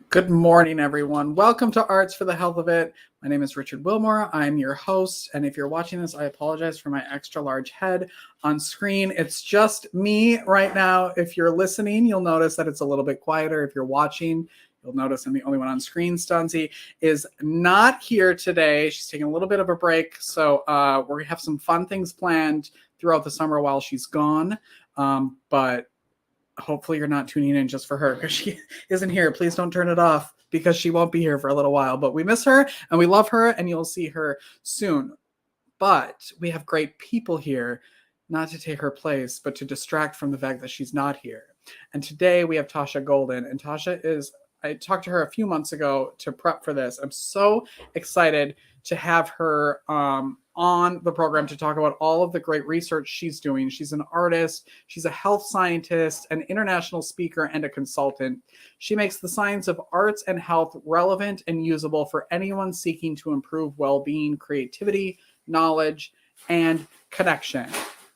Good morning, everyone. Welcome to Arts for the Health of It. My name is Richard Wilmore. I'm your host. And if you're watching this, I apologize for my extra large head on screen. It's just me right now. If you're listening, you'll notice that it's a little bit quieter. If you're watching, you'll notice I'm the only one on screen. Stunzi is not here today. She's taking a little bit of a break. So we're going to have some fun things planned throughout the summer while she's gone. But hopefully you're not tuning in just for her because she isn't here. Please don't turn it off because she won't be here for a little while. But we miss her and we love her and you'll see her soon. But we have great people here, not to take her place, but to distract from the fact that she's not here. And today we have Tasha Golden. And I talked to her a few months ago to prep for this. I'm so excited to have her on the program to talk about all of the great research she's doing. She's an artist, she's a health scientist, an international speaker, and a consultant. She makes the science of arts and health relevant and usable for anyone seeking to improve well-being, creativity, knowledge, and connection.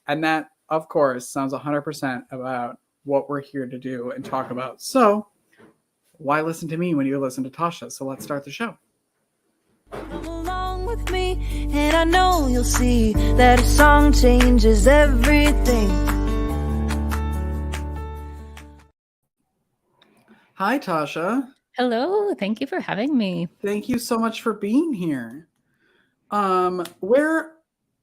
And that, of course, sounds 100% about what we're here to do and talk about. So why listen to me when you listen to Tasha? So let's start the show. Come along with me, and I know you'll see that a song changes everything. Hi, Tasha. Hello, thank you for having me. Thank you so much for being here.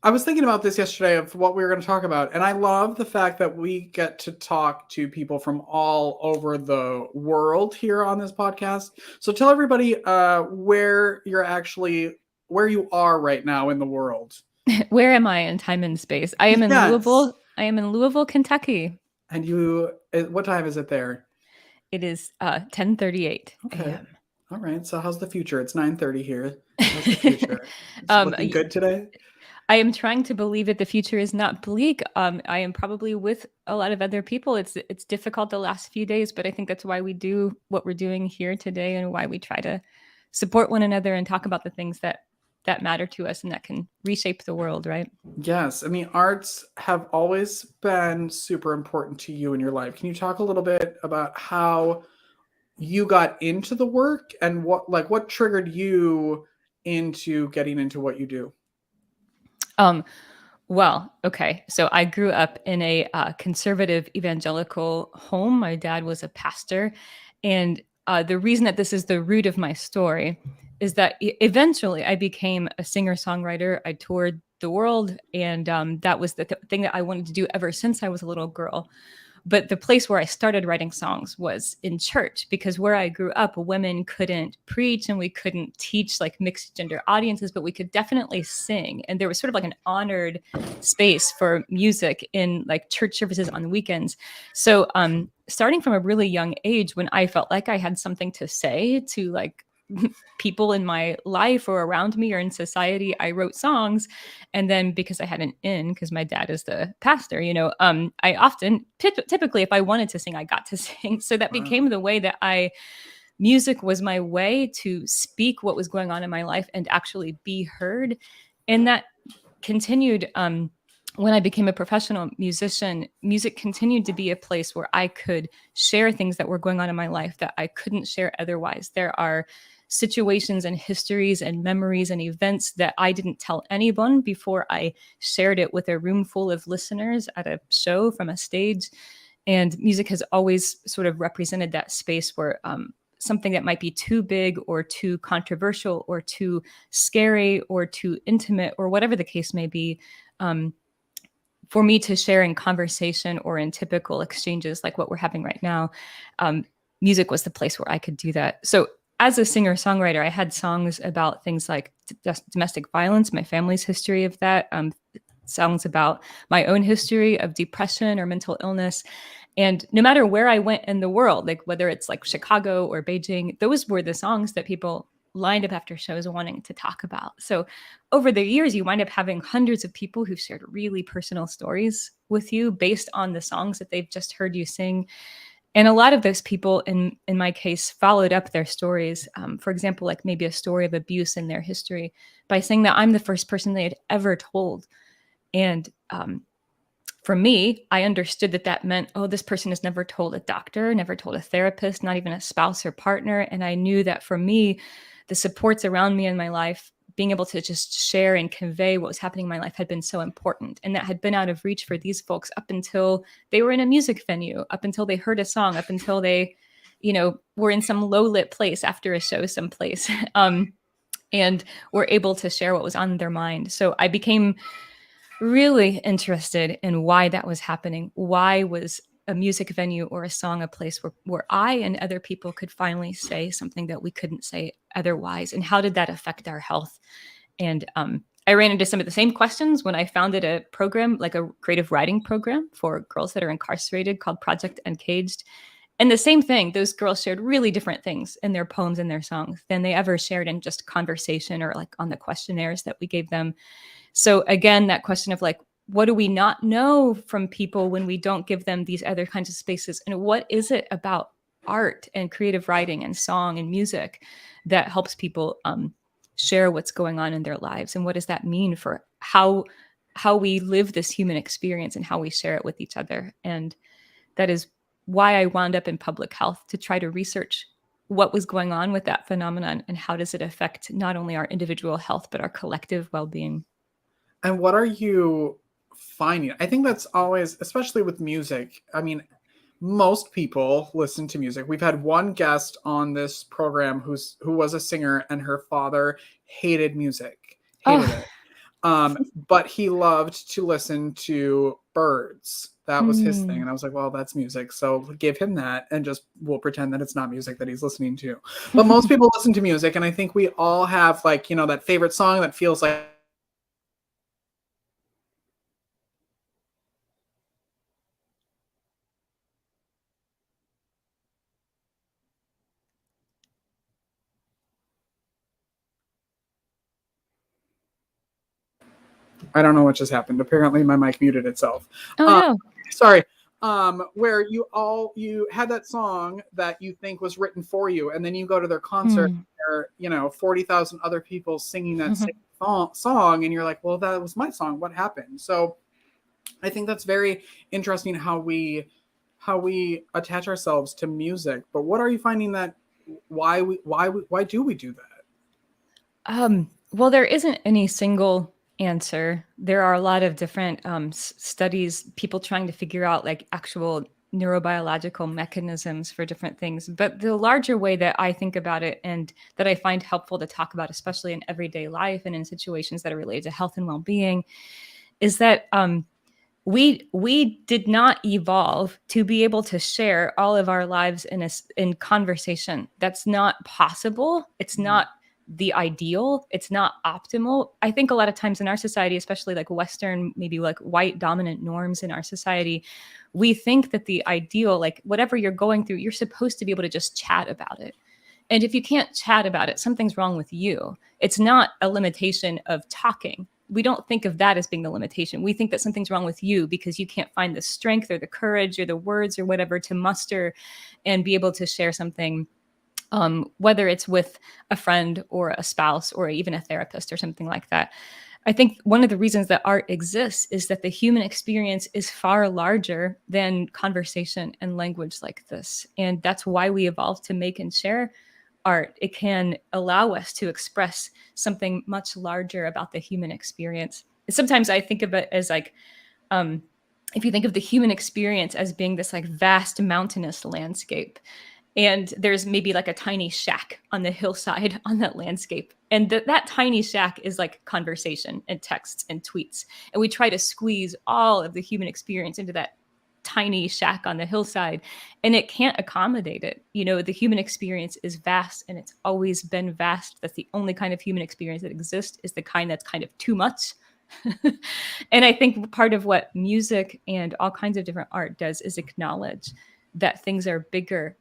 I was thinking about this yesterday of what we were going to talk about, and I love the fact that we get to talk to people from all over the world here on this podcast. So tell everybody where you are right now in the world. Where am I in time and space? I am in Louisville. I am in Louisville, Kentucky. And what time is it there? It is 10:38 a.m. All right. So how's the future? It's 9:30 here. How's the future? Looking good today? I am trying to believe that the future is not bleak. I am probably with a lot of other people. It's difficult the last few days, but I think that's why we do what we're doing here today and why we try to support one another and talk about the things that matter to us and that can reshape the world, right? Yes. I mean, arts have always been super important to you in your life. Can you talk a little bit about how you got into the work and what triggered you into getting into what you do? Well, okay. So I grew up in a conservative evangelical home. My dad was a pastor. And the reason that this is the root of my story is that eventually I became a singer-songwriter. I toured the world, and that was the thing that I wanted to do ever since I was a little girl. But the place where I started writing songs was in church, because where I grew up, women couldn't preach and we couldn't teach like mixed gender audiences, but we could definitely sing. And there was sort of like an honored space for music in like church services on the weekends. So starting from a really young age, when I felt like I had something to say to like people in my life or around me or in society, I wrote songs. And then because I had an in, because my dad is the pastor, I often, typically if I wanted to sing, I got to sing. So that became the way that music was my way to speak what was going on in my life and actually be heard. And that continued when I became a professional musician. Music continued to be a place where I could share things that were going on in my life that I couldn't share otherwise. There are situations and histories and memories and events that I didn't tell anyone before I shared it with a room full of listeners at a show from a stage. And music has always sort of represented that space where something that might be too big or too controversial or too scary or too intimate or whatever the case may be, for me to share in conversation or in typical exchanges like what we're having right now, music was the place where I could do that. So as a singer-songwriter, I had songs about things like domestic violence, my family's history of that, songs about my own history of depression or mental illness. And no matter where I went in the world, like whether it's like Chicago or Beijing, those were the songs that people lined up after shows wanting to talk about. So over the years, you wind up having hundreds of people who've shared really personal stories with you based on the songs that they've just heard you sing. And a lot of those people, in my case, followed up their stories. For example, like maybe a story of abuse in their history by saying that I'm the first person they had ever told. And for me, I understood that that meant, oh, this person has never told a doctor, never told a therapist, not even a spouse or partner. And I knew that for me, the supports around me in my life, being able to just share and convey what was happening in my life had been so important. And that had been out of reach for these folks up until they were in a music venue, up until they heard a song, up until they, were in some low lit place after a show someplace. And were able to share what was on their mind. So I became really interested in why that was happening. Why was a music venue or a song a place where I and other people could finally say something that we couldn't say otherwise? And how did that affect our health? And I ran into some of the same questions when I founded a program, like a creative writing program for girls that are incarcerated called Project Uncaged. And the same thing, those girls shared really different things in their poems and their songs than they ever shared in just conversation or like on the questionnaires that we gave them. So again, that question of like, what do we not know from people when we don't give them these other kinds of spaces? And what is it about art and creative writing and song and music that helps people share what's going on in their lives? And what does that mean for how we live this human experience and how we share it with each other? And that is why I wound up in public health, to try to research what was going on with that phenomenon and how does it affect not only our individual health, but our collective well-being. And what are you finding? I think that's always, especially with music. I mean, most people listen to music. We've had one guest on this program who was a singer, and her father hated music, hated it. But he loved to listen to birds. That was his thing. And I was like, well, that's music. So give him that and just we'll pretend that it's not music that he's listening to. But most people listen to music. And I think we all have like, that favorite song that feels like I don't know what just happened. Apparently my mic muted itself. Oh, no. Sorry. Where you had that song that you think was written for you, and then you go to their concert, and there are, 40,000 other people singing that same song, and you're like, well, that was my song. What happened? So I think that's very interesting how we attach ourselves to music. But what are you finding that why do we do that? Well, there isn't any single answer. There are a lot of different studies, people trying to figure out like actual neurobiological mechanisms for different things. But the larger way that I think about it and that I find helpful to talk about, especially in everyday life and in situations that are related to health and well-being, is that we did not evolve to be able to share all of our lives in conversation. That's not possible. It's not the ideal. It's not optimal. I think a lot of times in our society, especially like Western, maybe like white dominant norms in our society, we think that the ideal, like whatever you're going through, you're supposed to be able to just chat about it. And if you can't chat about it, something's wrong with you. It's not a limitation of talking. We don't think of that as being the limitation. We think that something's wrong with you because you can't find the strength or the courage or the words or whatever to muster and be able to share something, whether it's with a friend or a spouse or even a therapist or something like that. I think one of the reasons that art exists is that the human experience is far larger than conversation and language like this. And that's why we evolved to make and share art. It can allow us to express something much larger about the human experience. And sometimes I think of it as like, if you think of the human experience as being this like vast mountainous landscape, and there's maybe like a tiny shack on the hillside on that landscape. And that tiny shack is like conversation and texts and tweets. And we try to squeeze all of the human experience into that tiny shack on the hillside, and it can't accommodate it. The human experience is vast, and it's always been vast. That's the only kind of human experience that exists, is the kind that's kind of too much. And I think part of what music and all kinds of different art does is acknowledge that things are bigger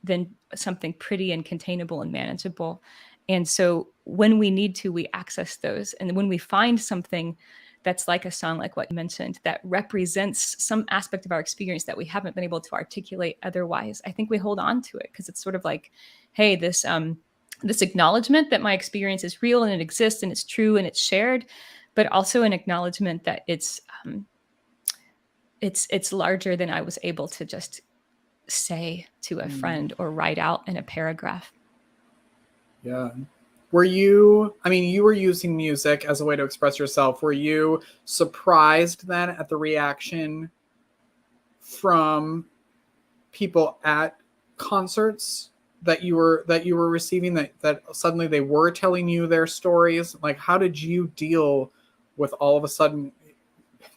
than something pretty and containable and manageable. And so when we need to, we access those. And when we find something that's like a song, like what you mentioned, that represents some aspect of our experience that we haven't been able to articulate otherwise, I think we hold on to it because it's sort of like, hey, this acknowledgement that my experience is real and it exists and it's true and it's shared, but also an acknowledgement that it's it's larger than I was able to just say to a friend or write out in a paragraph. Yeah. Were you, I mean, you were using music as a way to express yourself. Were you surprised then at the reaction from people at concerts that you were receiving, that suddenly they were telling you their stories? Like, how did you deal with all of a sudden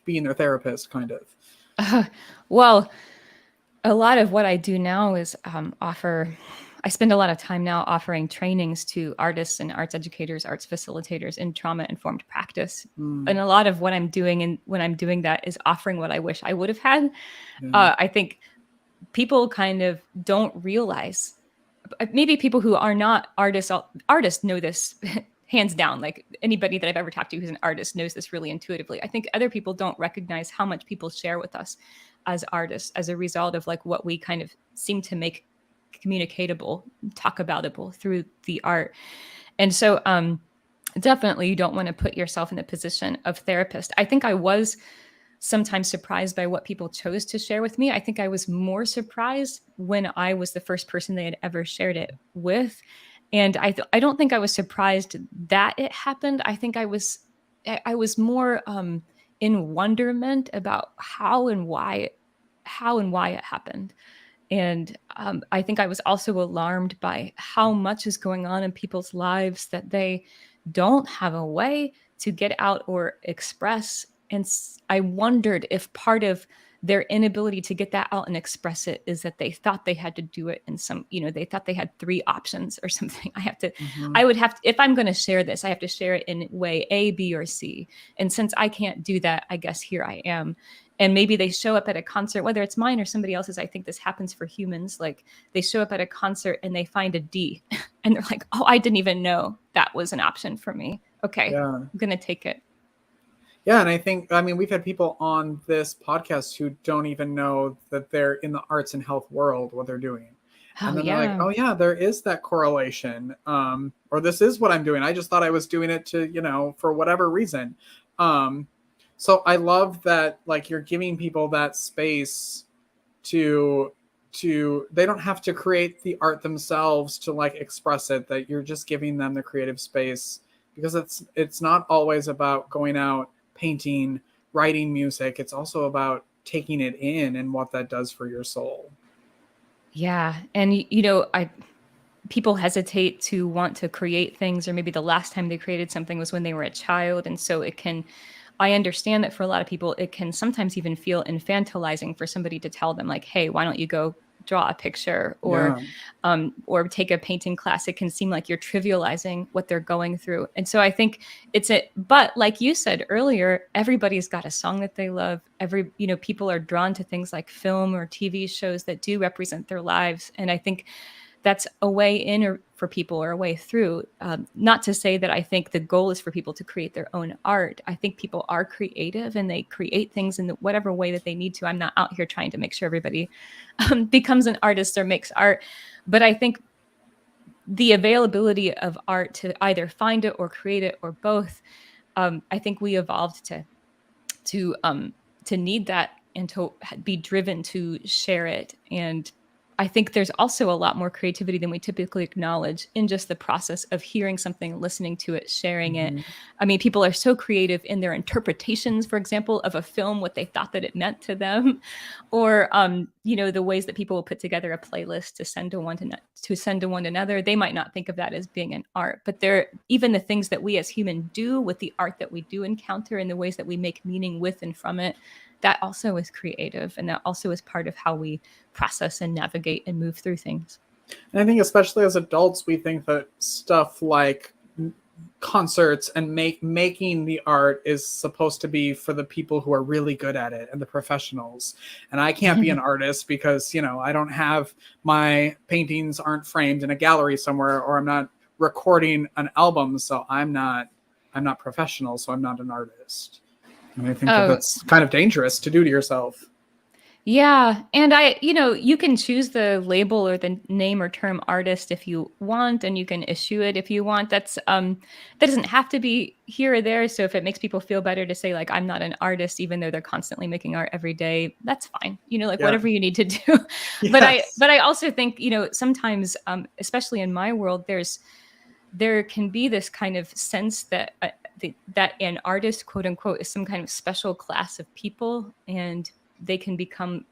being their therapist, kind of? Well, a lot of what I do now is I spend a lot of time now offering trainings to artists and arts educators, arts facilitators in trauma-informed practice. And a lot of what I'm doing, and when I'm doing that, is offering what I wish I would have had. I think people kind of don't realize, maybe people who are not artists know this hands down. Like anybody that I've ever talked to who's an artist knows this really intuitively. I think other people don't recognize how much people share with us as artists as a result of like what we kind of seem to make communicatable, talk aboutable through the art. And so definitely you don't want to put yourself in the position of therapist. I think I was sometimes surprised by what people chose to share with me. I think I was more surprised when I was the first person they had ever shared it with. And I don't think I was surprised that it happened. I think I was more in wonderment about how and why it happened. And I think I was also alarmed by how much is going on in people's lives that they don't have a way to get out or express. And I wondered if part of their inability to get that out and express it is that they thought they had to do it in some, they thought they had 3 options or something. I would have to, if I'm going to share this, I have to share it in way A, B, or C. And since I can't do that, I guess here I am. And maybe they show up at a concert, whether it's mine or somebody else's. I think this happens for humans. Like they show up at a concert and they find a D and they're like, oh, I didn't even know that was an option for me. Okay, yeah. I'm going to take it. Yeah, and I think, we've had people on this podcast who don't even know that they're in the arts and health world, what they're doing. And then they're like, oh yeah, there is that correlation. Or this is what I'm doing. I just thought I was doing it to, for whatever reason. So I love that, like, you're giving people that space to they don't have to create the art themselves to like express it, that you're just giving them the creative space, because it's not always about going out, painting, writing music. It's also about taking it in and what that does for your soul. Yeah. And, people hesitate to want to create things, or maybe the last time they created something was when they were a child. And so I understand that for a lot of people, it can sometimes even feel infantilizing for somebody to tell them like, hey, why don't you go draw a picture or take a painting class. It can seem like you're trivializing what they're going through. And so I think but like you said earlier, everybody's got a song that they love. People are drawn to things like film or TV shows that do represent their lives. And I think that's a way in or for people, or a way through. Not to say that I think the goal is for people to create their own art. I think people are creative and they create things in whatever way that they need to. I'm not out here trying to make sure everybody becomes an artist or makes art. But I think the availability of art to either find it or create it or both, I think we evolved to need that and to be driven to share it. And I think there's also a lot more creativity than we typically acknowledge in just the process of hearing something, listening to it, sharing it. I mean, people are so creative in their interpretations, for example, of a film, what they thought that it meant to them, or, the ways that people will put together a playlist to send to one another. They might not think of that as being an art, but even the things that we as humans do with the art that we do encounter and the ways that we make meaning with and from it, that also is creative, and that also is part of how we process and navigate and move through things. And I think especially as adults, we think that stuff like concerts and making the art is supposed to be for the people who are really good at it and the professionals. And I can't be an artist because, I don't have, my paintings aren't framed in a gallery somewhere, or I'm not recording an album. So I'm not professional. So I'm not an artist. And I think that's kind of dangerous to do to yourself. Yeah. And you can choose the label or the name or term artist if you want, and you can issue it if you want. That doesn't have to be here or there. So if it makes people feel better to say, like, I'm not an artist, even though they're constantly making art every day, that's fine. Like Yeah. whatever you need to do. Yes. But I also think, sometimes, especially in my world, there can be this kind of sense that that an artist, quote unquote, is some kind of special class of people, and they can become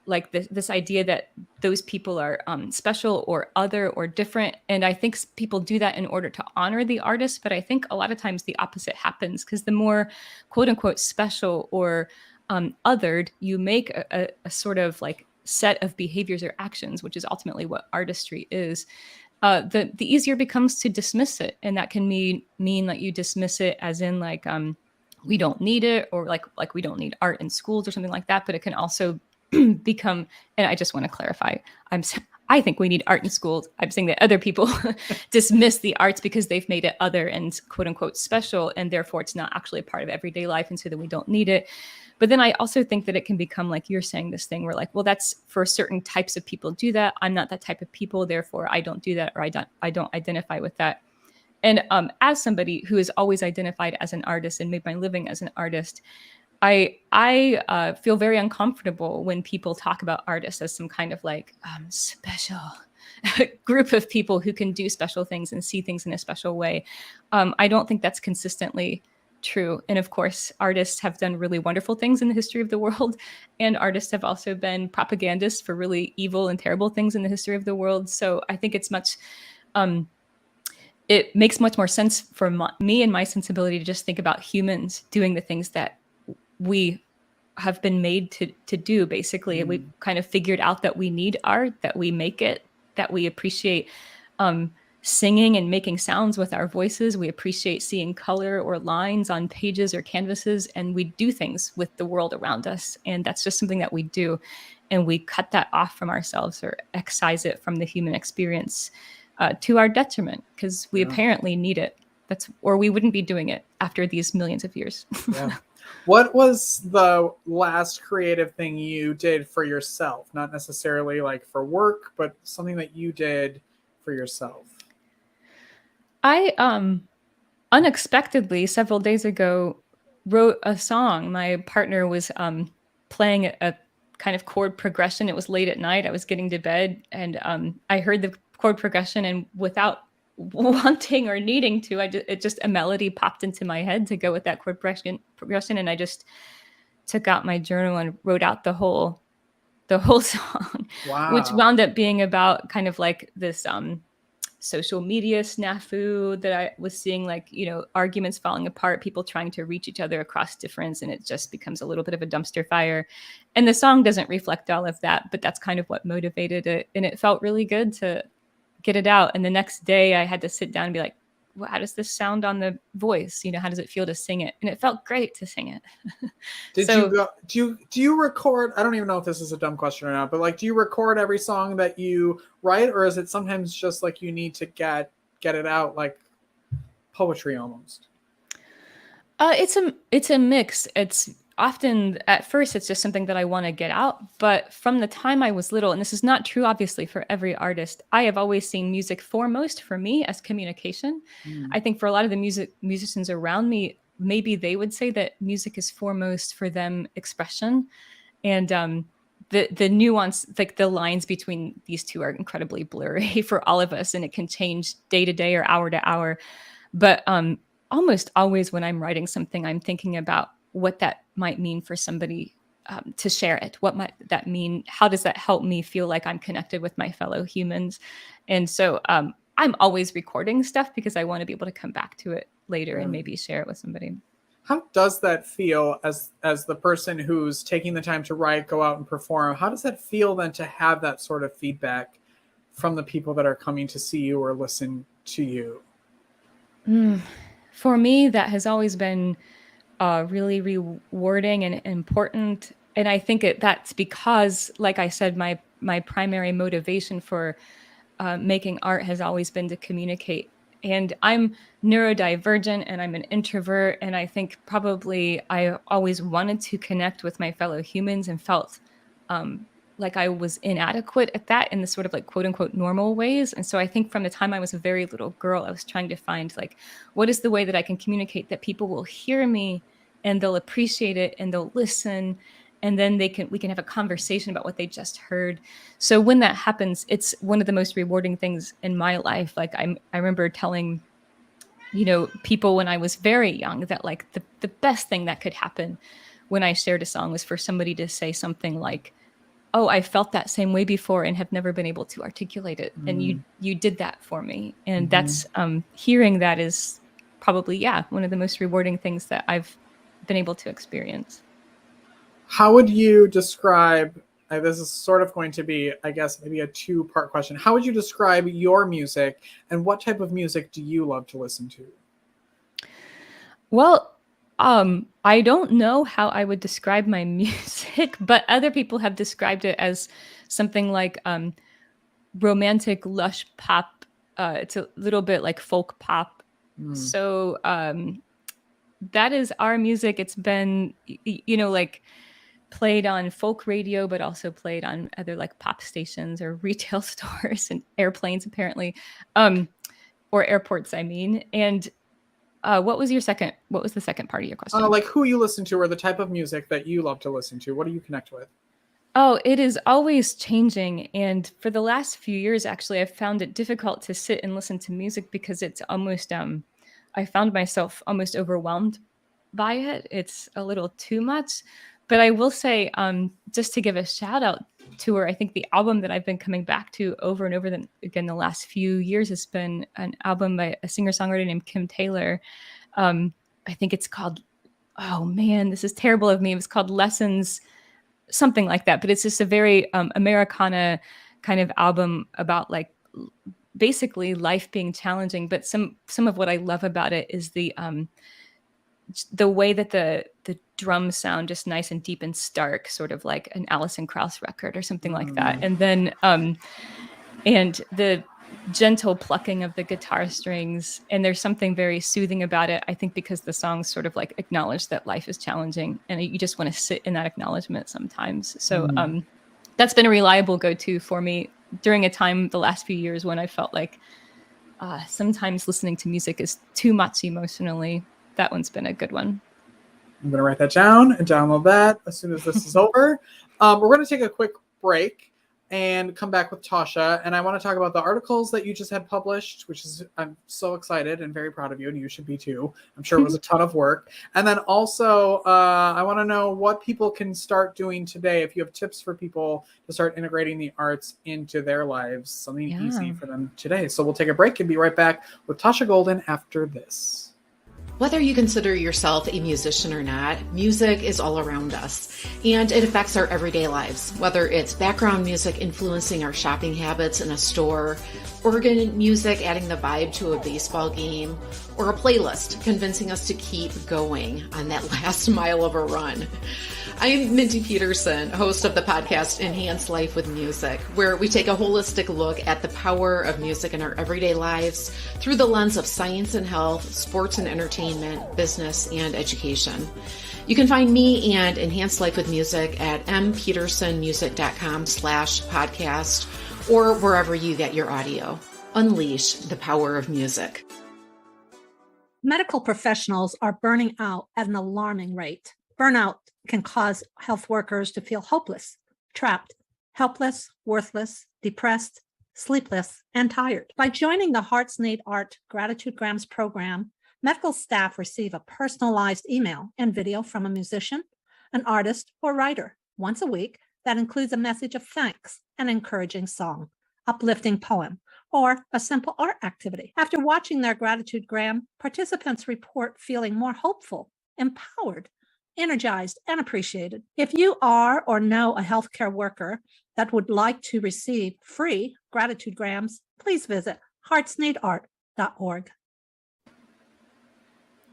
like this idea that those people are special or other or different. And I think people do that in order to honor the artist. But I think a lot of times the opposite happens, because the more, quote unquote, special or othered you make a sort of like set of behaviors or actions, which is ultimately what artistry is, the easier it becomes to dismiss it. And that can mean that you dismiss it as in like, we don't need it, or like we don't need art in schools or something like that. But it can also become, and I just want to clarify, I think we need art in schools. I'm saying that other people dismiss the arts because they've made it other and quote unquote special, and therefore it's not actually a part of everyday life, and so that we don't need it. But then I also think that it can become, like you're saying, this thing where, like, well, that's for certain types of people do that. I'm not that type of people, therefore I don't do that, or I don't identify with that. And as somebody who has always identified as an artist and made my living as an artist, I feel very uncomfortable when people talk about artists as some kind of like special group of people who can do special things and see things in a special way. I don't think that's consistently true. And of course, artists have done really wonderful things in the history of the world. And artists have also been propagandists for really evil and terrible things in the history of the world. So I think it makes much more sense for me and my sensibility to just think about humans doing the things that we have been made to do. Basically, we kind of figured out that we need art, that we make it, that we appreciate singing and making sounds with our voices. We appreciate seeing color or lines on pages or canvases, and we do things with the world around us. And that's just something that we do. And we cut that off from ourselves or excise it from the human experience to our detriment, because we apparently need it. Or we wouldn't be doing it after these millions of years. Yeah. What was the last creative thing you did for yourself? Not necessarily like for work, but something that you did for yourself. I unexpectedly several days ago wrote a song. My partner was playing a kind of chord progression. It was late at night. I was getting to bed, and I heard the chord progression, and without wanting or needing to, a melody popped into my head to go with that chord progression, and I just took out my journal and wrote out the whole song. Wow. Which wound up being about kind of like this social media snafu that I was seeing, like, arguments falling apart, people trying to reach each other across difference, and it just becomes a little bit of a dumpster fire. And the song doesn't reflect all of that, but that's kind of what motivated it. And it felt really good to get it out. And the next day I had to sit down and be like, well, how does this sound on the voice? How does it feel to sing it? And it felt great to sing it. Do you record? I don't even know if this is a dumb question or not, but like, do you record every song that you write, or is it sometimes just like you need to get it out, like poetry almost? It's a mix. It's often, at first, it's just something that I want to get out. But from the time I was little, and this is not true, obviously, for every artist, I have always seen music foremost for me as communication. I think for a lot of the musicians around me, maybe they would say that music is foremost for them expression. And the nuance, like the lines between these two, are incredibly blurry for all of us, and it can change day to day or hour to hour. But almost always when I'm writing something, I'm thinking about what that might mean for somebody to share it. What might that mean? How does that help me feel like I'm connected with my fellow humans? And so I'm always recording stuff because I want to be able to come back to it later and maybe share it with somebody. How does that feel as the person who's taking the time to write, go out and perform? How does that feel then to have that sort of feedback from the people that are coming to see you or listen to you? For me, that has always been really rewarding and important. And I think that's because, like I said, my primary motivation for making art has always been to communicate. And I'm neurodivergent and I'm an introvert. And I think probably I always wanted to connect with my fellow humans and felt like I was inadequate at that in the sort of like quote unquote normal ways. And so I think from the time I was a very little girl, I was trying to find like, what is the way that I can communicate that people will hear me and they'll appreciate it and they'll listen. And then we can have a conversation about what they just heard. So when that happens, it's one of the most rewarding things in my life. Like I remember telling, people when I was very young that like the best thing that could happen when I shared a song was for somebody to say something like, oh, I felt that same way before and have never been able to articulate it. And you did that for me. And that's hearing that is probably, one of the most rewarding things that I've been able to experience. How would you describe, this is sort of going to be, I guess, maybe a 2-part question. How would you describe your music and what type of music do you love to listen to? Well, I don't know how I would describe my music, but other people have described it as something like romantic, lush pop. It's a little bit like folk pop. So that is our music. It's been, like played on folk radio, but also played on other like pop stations or retail stores and airplanes, apparently, or airports, I mean. And what was the second part of your question? Like who you listen to or the type of music that you love to listen to. What do you connect with? Oh, it is always changing. And for the last few years, actually, I've found it difficult to sit and listen to music because it's almost, I found myself almost overwhelmed by it. It's a little too much. But I will say, just to give a shout out to her, I think the album that I've been coming back to over and over again the last few years has been an album by a singer-songwriter named Kim Taylor. I think it's called, oh man, this is terrible of me. It was called Lessons, something like that. But it's just a very Americana kind of album about like basically life being challenging. But some of what I love about it is the way that the drums sound just nice and deep and stark, sort of like an Alison Krauss record or something like that. And then and the gentle plucking of the guitar strings, and there's something very soothing about it, I think, because the songs sort of like acknowledge that life is challenging and you just want to sit in that acknowledgement sometimes. So that's been a reliable go-to for me during a time the last few years when I felt like sometimes listening to music is too much emotionally. That one's been a good one. I'm going to write that down and download that as soon as this is over. We're going to take a quick break and come back with Tasha. And I want to talk about the articles that you just had published, which is, I'm so excited and very proud of you, and you should be too. I'm sure it was a ton of work. And then also, I want to know what people can start doing today. If you have tips for people to start integrating the arts into their lives, something easy for them today. So we'll take a break and be right back with Tasha Golden after this. Whether you consider yourself a musician or not, music is all around us, and it affects our everyday lives. Whether it's background music influencing our shopping habits in a store, organ music adding the vibe to a baseball game, or a playlist convincing us to keep going on that last mile of a run. I'm Mindy Peterson, host of the podcast Enhance Life with Music, where we take a holistic look at the power of music in our everyday lives through the lens of science and health, sports and entertainment, business, and education. You can find me and Enhance Life with Music at mpetersonmusic.com/podcast or wherever you get your audio. Unleash the power of music. Medical professionals are burning out at an alarming rate. Burnout can cause health workers to feel hopeless, trapped, helpless, worthless, depressed, sleepless, and tired. By joining the Hearts Need Art Gratitude Grams program, medical staff receive a personalized email and video from a musician, an artist, or writer once a week that includes a message of thanks, an encouraging song, uplifting poem, or a simple art activity. After watching their gratitude gram, participants report feeling more hopeful, empowered, energized, and appreciated. If you are or know a healthcare worker that would like to receive free gratitude grams, please visit heartsneedart.org.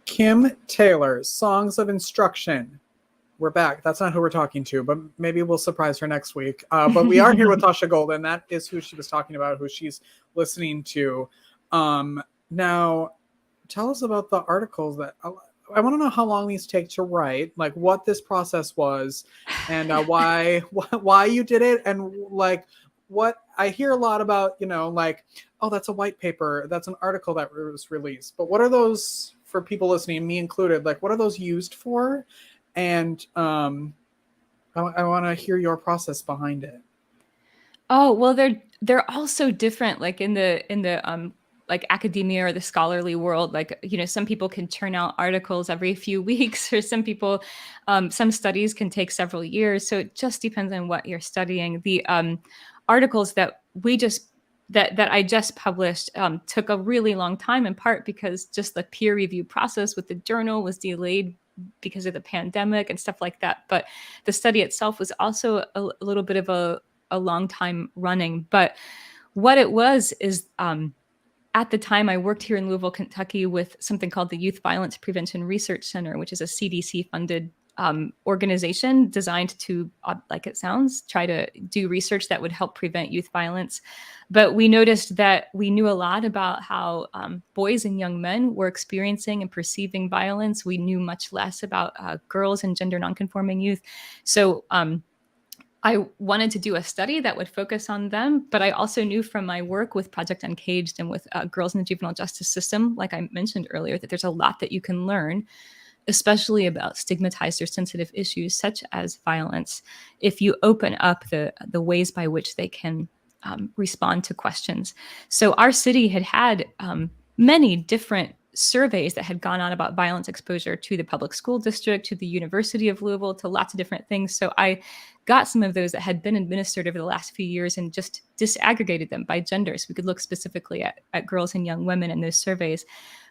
Kim Taylor, Songs of Instruction. We're back. That's not who we're talking to, but maybe we'll surprise her next week. But we are here with Tasha Golden. That is who she was talking about, who she's listening to. Now, tell us about the articles that... I want to know how long these take to write, like what this process was, and why you did it, and like what I hear a lot about, like, oh, that's a white paper, that's an article that was released, but what are those, for people listening, me included, like what are those used for? And I want to hear your process behind it. Oh, well, they're all so different. Like in the like academia or the scholarly world, like, some people can churn out articles every few weeks, or some people, some studies can take several years. So it just depends on what you're studying. The articles that I just published took a really long time, in part because just the peer review process with the journal was delayed because of the pandemic and stuff like that. But the study itself was also a little bit of a long time running. But what it was is, at the time, I worked here in Louisville, Kentucky with something called the Youth Violence Prevention Research Center, which is a CDC-funded organization designed to, like it sounds, try to do research that would help prevent youth violence. But we noticed that we knew a lot about how boys and young men were experiencing and perceiving violence. We knew much less about girls and gender nonconforming youth. So I wanted to do a study that would focus on them, but I also knew from my work with Project Uncaged and with girls in the juvenile justice system, like I mentioned earlier, that there's a lot that you can learn, especially about stigmatized or sensitive issues such as violence, if you open up the ways by which they can respond to questions. So our city had many different surveys that had gone on about violence exposure to the public school district, to the University of Louisville, to lots of different things. So I got some of those that had been administered over the last few years and just disaggregated them by gender, so we could look specifically at girls and young women in those surveys.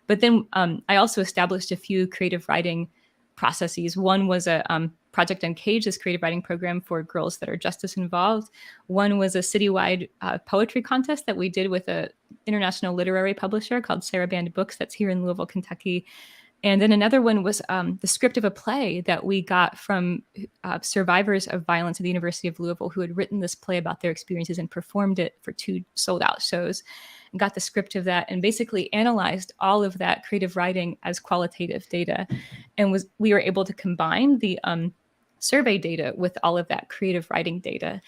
But then I also established a few creative writing processes. One was a Project Uncaged, this creative writing program for girls that are justice involved. One was a citywide poetry contest that we did with an international literary publisher called Sarah Band Books that's here in Louisville, Kentucky. And then another one was the script of a play that we got from survivors of violence at the University of Louisville who had written this play about their experiences and performed it for 2 sold-out shows, and got the script of that and basically analyzed all of that creative writing as qualitative data. And we were able to combine the survey data with all of that creative writing data.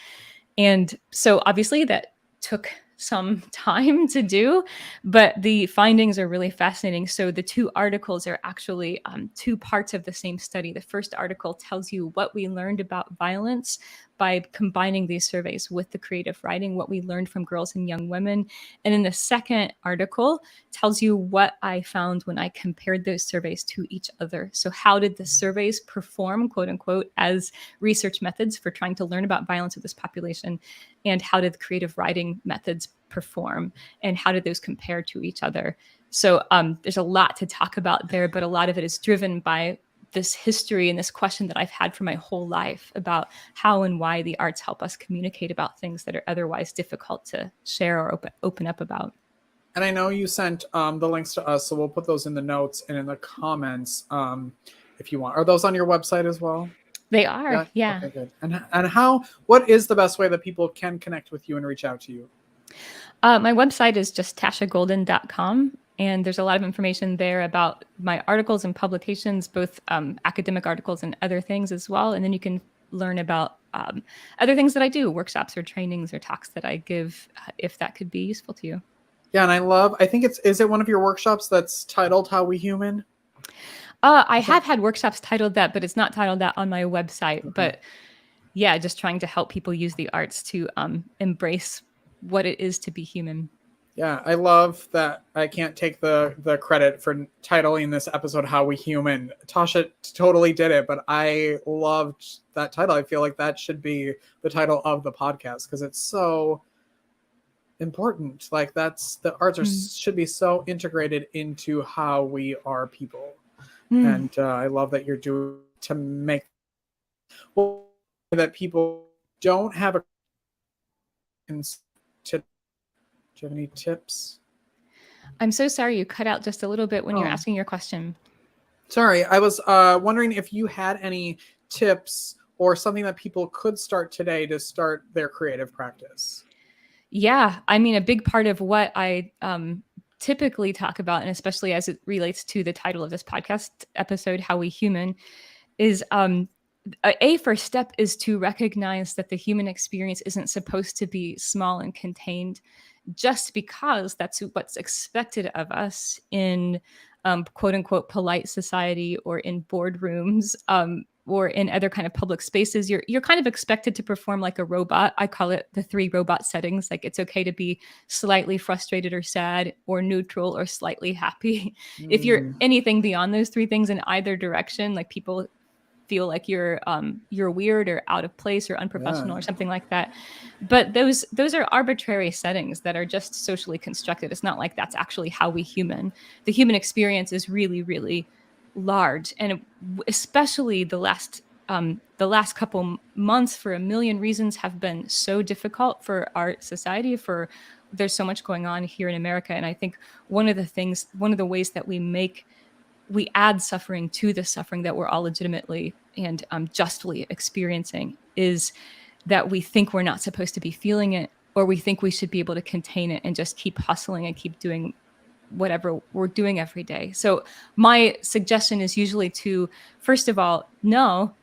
And so obviously that took some time to do, but the findings are really fascinating. So the 2 articles are actually 2 parts of the same study. The first article tells you what we learned about violence by combining these surveys with the creative writing, what we learned from girls and young women. And then the second article tells you what I found when I compared those surveys to each other. So how did the surveys perform, quote unquote, as research methods for trying to learn about violence of this population? And how did the creative writing methods perform? And how did those compare to each other? So there's a lot to talk about there, but a lot of it is driven by this history and this question that I've had for my whole life about how and why the arts help us communicate about things that are otherwise difficult to share or open up about. And I know you sent the links to us, so we'll put those in the notes and in the comments if you want. Are those on your website as well? They are, yeah. Okay, good. And what is the best way that people can connect with you and reach out to you? My website is just tashagolden.com. And there's a lot of information there about my articles and publications, both academic articles and other things as well. And then you can learn about other things that I do, workshops or trainings or talks that I give, if that could be useful to you. Yeah, and I think is it one of your workshops that's titled How We Human? I have had workshops titled that, but it's not titled that on my website. Okay. But yeah, just trying to help people use the arts to embrace what it is to be human. Yeah, I love that I can't take the credit for titling this episode How We Human. Tasha totally did it, but I loved that title. I feel like that should be the title of the podcast because it's so important. Like the arts should be so integrated into how we are people. And I love that you're doing to make that people don't have a do you have any tips? I'm so sorry you cut out just a little bit when you were asking your question. Sorry, I was wondering if you had any tips or something that people could start today to start their creative practice. Yeah, I mean, a big part of what I typically talk about, and especially as it relates to the title of this podcast episode, How We Human, is a first step is to recognize that the human experience isn't supposed to be small and contained just because that's what's expected of us in quote unquote polite society or in boardrooms or in other kind of public spaces. You're kind of expected to perform like a robot. I call it the 3 robot settings. Like, it's okay to be slightly frustrated or sad or neutral or slightly happy. If you're anything beyond those 3 things in either direction, like, people feel like you're weird or out of place or unprofessional or something like that. But those are arbitrary settings that are just socially constructed. It's not like that's actually how we human. The human experience is really, really large, and especially the last couple months, for a million reasons, have been so difficult for our society. There's so much going on here in America, and I think one of the ways that we add suffering to the suffering that we're all legitimately and justly experiencing is that we think we're not supposed to be feeling it, or we think we should be able to contain it and just keep hustling and keep doing whatever we're doing every day. So my suggestion is usually to, first of all, no,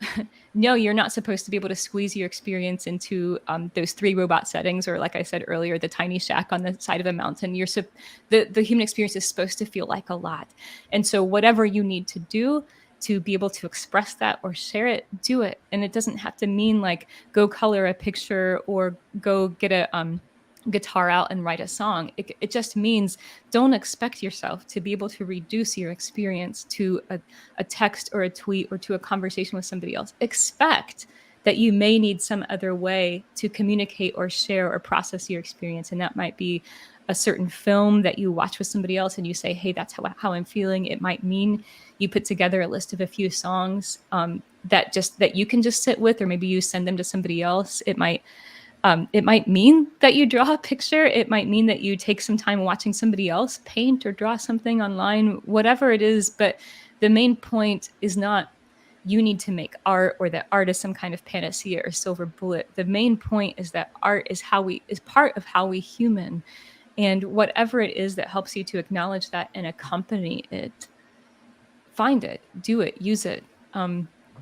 you're not supposed to be able to squeeze your experience into those 3 robot settings, or, like I said earlier, the tiny shack on the side of a mountain. The human experience is supposed to feel like a lot. And so whatever you need to do to be able to express that or share it, do it. And it doesn't have to mean like go color a picture or go get a guitar out and write a song. It just means don't expect yourself to be able to reduce your experience to a text or a tweet or to a conversation with somebody else. Expect that you may need some other way to communicate or share or process your experience. And that might be a certain film that you watch with somebody else and you say, hey, that's how I'm feeling. It might mean you put together a list of a few songs that you can just sit with, or maybe you send them to somebody else. It might mean that you draw a picture. It might mean that you take some time watching somebody else paint or draw something online, whatever it is. But the main point is not you need to make art, or that art is some kind of panacea or silver bullet. The main point is that art is part of how we human. And whatever it is that helps you to acknowledge that and accompany it, find it, do it, use it,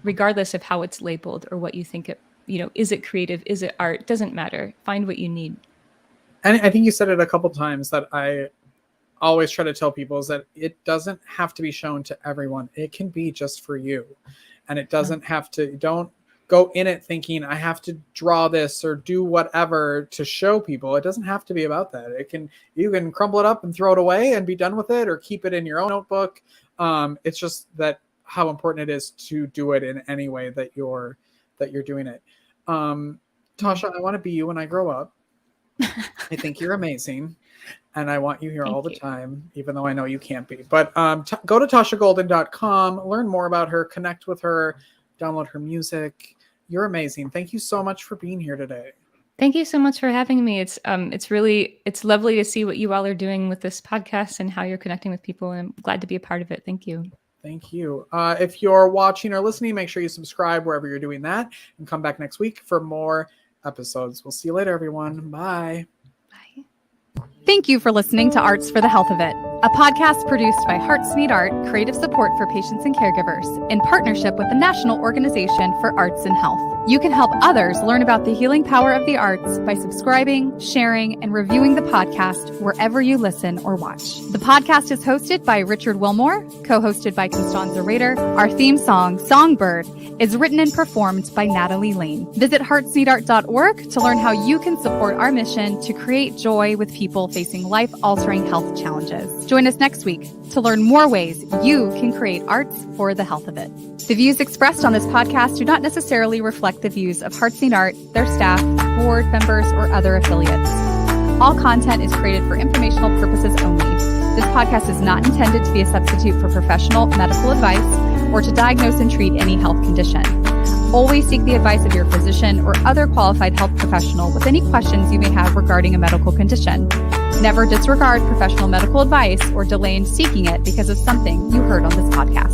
regardless of how it's labeled or what you think it, is it creative? Is it art? Doesn't matter. Find what you need. And I think you said it a couple times that I always try to tell people, is that it doesn't have to be shown to everyone. It can be just for you. And it doesn't have to, don't go in it thinking I have to draw this or do whatever to show people. It doesn't have to be about that. You can crumble it up and throw it away and be done with it, or keep it in your own notebook. It's just that how important it is to do it in any way that you're doing it. Tasha, I want to be you when I grow up. I think you're amazing, and I want you here all the time, even though I know you can't be. But go to TashaGolden.com, learn more about her, connect with her, download her music. You're amazing. Thank you so much for being here today. Thank you so much for having me. It's lovely to see what you all are doing with this podcast and how you're connecting with people. And I'm glad to be a part of it. Thank you. Thank you. If you're watching or listening, make sure you subscribe wherever you're doing that, and come back next week for more episodes. We'll see you later, everyone. Bye. Bye. Thank you for listening to Arts for the Health of It, a podcast produced by Hearts Need Art, creative support for patients and caregivers, in partnership with the National Organization for Arts and Health. You can help others learn about the healing power of the arts by subscribing, sharing, and reviewing the podcast wherever you listen or watch. The podcast is hosted by Richard Wilmore, co-hosted by Costanza Roeder. Our theme song, Songbird, is written and performed by Natalie Lane. Visit heartsneedart.org to learn how you can support our mission to create joy with people facing life-altering health challenges. Join us next week to learn more ways you can create arts for the health of it. The views expressed on this podcast do not necessarily reflect the views of Hearts Need Art, their staff, board members, or other affiliates. All content is created for informational purposes only. This podcast is not intended to be a substitute for professional medical advice or to diagnose and treat any health condition. Always seek the advice of your physician or other qualified health professional with any questions you may have regarding a medical condition. Never disregard professional medical advice or delay in seeking it because of something you heard on this podcast.